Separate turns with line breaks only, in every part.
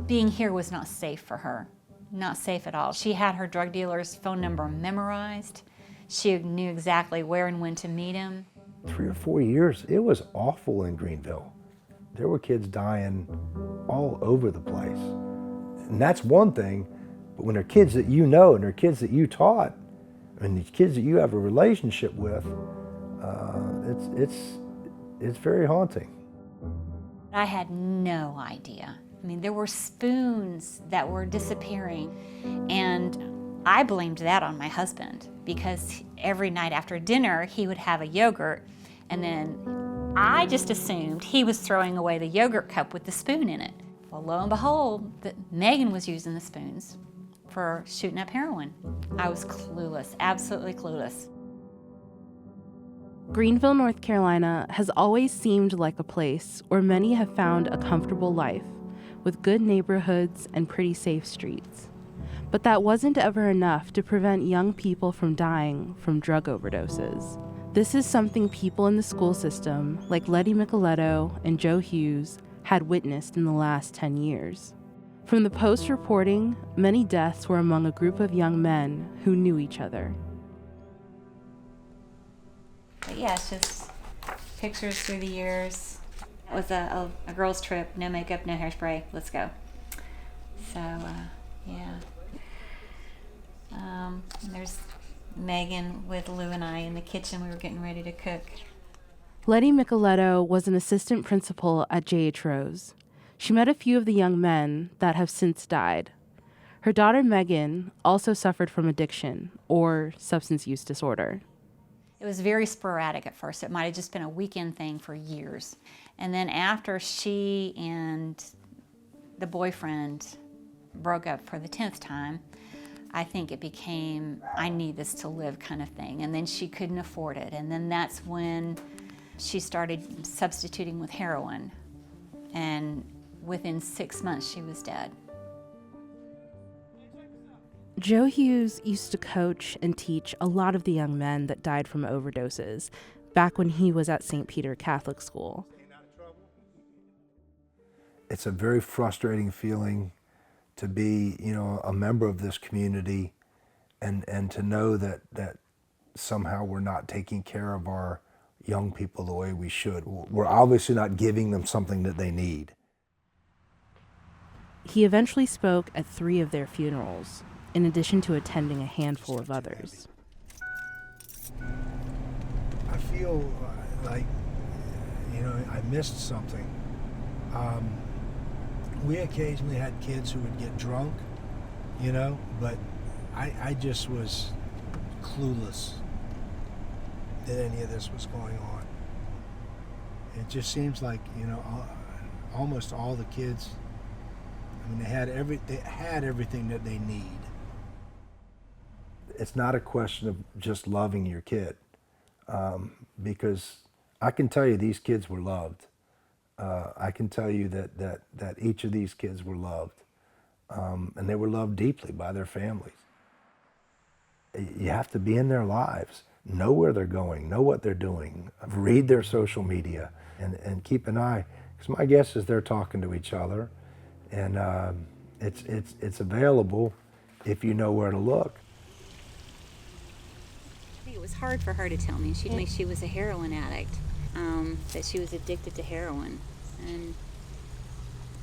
Being here was not safe for her, not safe at all. She had her drug dealer's phone number memorized. She knew exactly where and when to meet him.
3 or 4 years, it was awful in Greenville. There were kids dying all over the place. And that's one thing, but when they're kids that you know and they're kids that you taught, and these kids that you have a relationship with, it's very haunting.
I had no idea. I mean, there were spoons that were disappearing, and I blamed that on my husband because every night after dinner he would have a yogurt, and then I just assumed he was throwing away the yogurt cup with the spoon in it. Well, lo and behold, Megan was using the spoons for shooting up heroin. I was clueless, absolutely clueless.
Greenville, North Carolina has always seemed like a place where many have found a comfortable life, with good neighborhoods and pretty safe streets. But that wasn't ever enough to prevent young people from dying from drug overdoses. This is something people in the school system, like Letty Micheletto and Joe Hughes, had witnessed in the last 10 years. From the Post reporting, many deaths were among a group of young men who knew each other.
But yeah, it's just pictures through the years. It was a girls' trip, no makeup, no hairspray, let's go. So, yeah. There's Megan with Lou and I in the kitchen. We were getting ready to cook.
Letty Micheletto was an assistant principal at J.H. Rose. She met a few of the young men that have since died. Her daughter Megan also suffered from addiction or substance use disorder.
It was very sporadic at first. It might have just been a weekend thing for years. And then after she and the boyfriend broke up for the 10th time, I think it became, I need this to live kind of thing. And then she couldn't afford it. And then that's when she started substituting with heroin. And within 6 months, she was dead.
Joe Hughes used to coach and teach a lot of the young men that died from overdoses back when he was at St. Peter Catholic School.
It's a very frustrating feeling to be, a member of this community and to know that somehow we're not taking care of our young people the way we should. We're obviously not giving them something that they need.
He eventually spoke at 3 of their funerals, in addition to attending a handful of others.
I feel like, I missed something. We occasionally had kids who would get drunk, but I just was clueless that any of this was going on. It just seems like, almost all the kids, they had everything that they need. It's not a question of just loving your kid, because I can tell you these kids were loved. I can tell you that each of these kids were loved, and they were loved deeply by their families. You have to be in their lives, know where they're going, know what they're doing, read their social media, and keep an eye, because my guess is they're talking to each other, and it's available if you know where to look.
It was hard for her to tell me. She told me she was a heroin addict, that she was addicted to heroin. And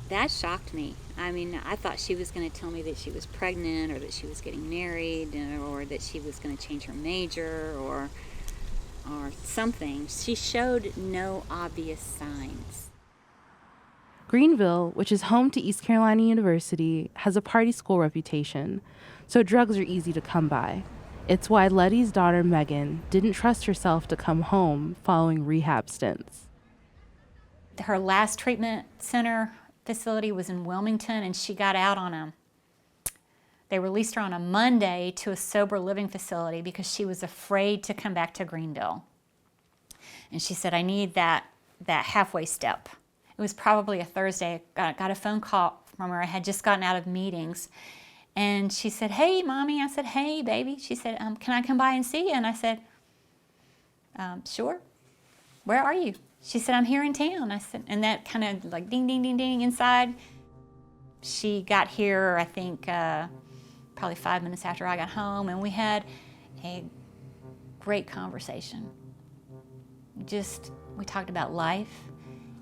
that shocked me. I thought she was going to tell me that she was pregnant or that she was getting married or that she was going to change her major or something. She showed no obvious signs.
Greenville, which is home to East Carolina University, has a party school reputation, so drugs are easy to come by. It's why Letty's daughter, Megan, didn't trust herself to come home following rehab stints.
Her last treatment center facility was in Wilmington, and she got out they released her on a Monday to a sober living facility because she was afraid to come back to Greenville. And she said, I need that halfway step. It was probably a Thursday. I got a phone call from her. I had just gotten out of meetings. And she said, hey, Mommy. I said, hey, baby. She said, can I come by and see you? And I said, sure. Where are you? She said, I'm here in town. I said, and that kind of like ding, ding, ding, ding inside. She got here, I think, probably 5 minutes after I got home, and we had a great conversation. We talked about life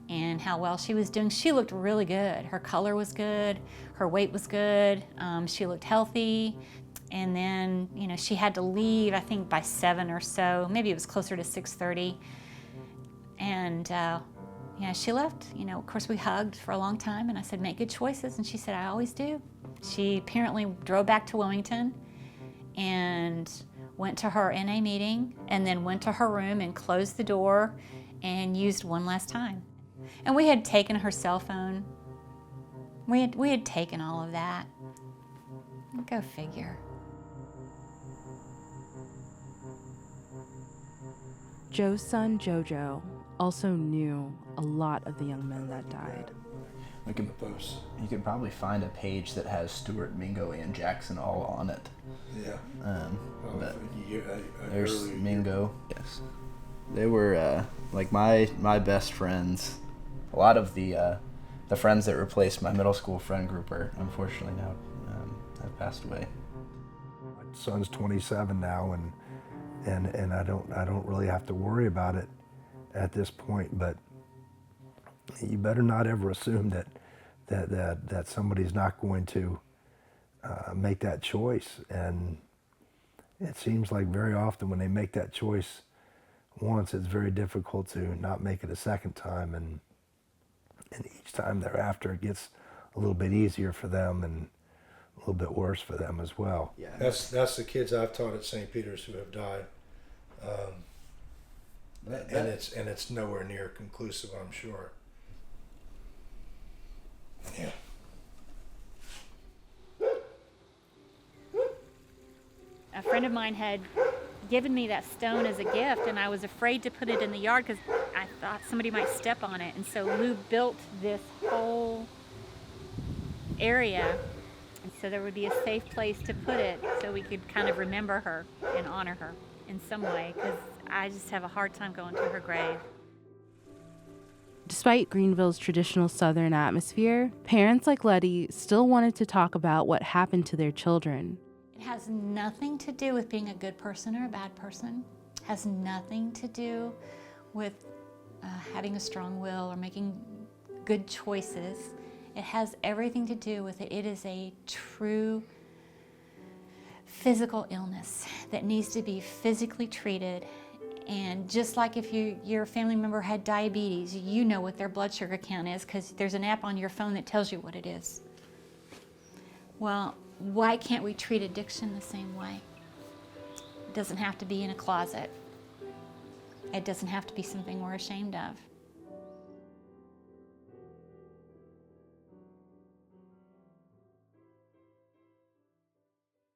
and how well she was doing. She looked really good. Her color was good. Her weight was good. She looked healthy. And then, she had to leave, I think, by 7 or so. Maybe it was closer to 6:30. And, she left. Of course, we hugged for a long time, and I said, make good choices. And she said, I always do. She apparently drove back to Wilmington and went to her NA meeting, and then went to her room and closed the door and used one last time. And we had taken her cell phone. We had taken all of that. Go figure.
Joe's son, Jojo, also knew a lot of the young men that died.
You could probably find a page that has Stuart, Mingo, and Jackson all on it.
Yeah.
But there's Mingo. Yes, they were like my best friends. A lot of the friends that replaced my middle school friend group are unfortunately now have passed away.
My son's 27 now, and I don't really have to worry about it at this point. But you better not ever assume that somebody's not going to make that choice. And it seems like very often when they make that choice once, it's very difficult to not make it a second time. And each time thereafter, it gets a little bit easier for them and a little bit worse for them as well.
Yeah,
That's the kids I've taught at St. Peter's who have died, and it's nowhere near conclusive, I'm sure. Yeah.
A friend of mine had given me that stone as a gift, and I was afraid to put it in the yard because I thought somebody might step on it. And so Lou built this whole area, and so there would be a safe place to put it so we could kind of remember her and honor her in some way, because I just have a hard time going to her grave.
Despite Greenville's traditional Southern atmosphere, parents like Letty still wanted to talk about what happened to their children.
It has nothing to do with being a good person or a bad person. It has nothing to do with having a strong will or making good choices. It has everything to do with it. It is a true physical illness that needs to be physically treated. And just like if your family member had diabetes, you know what their blood sugar count is because there's an app on your phone that tells you what it is. Well, why can't we treat addiction the same way? It doesn't have to be in a closet. It doesn't have to be something we're ashamed of.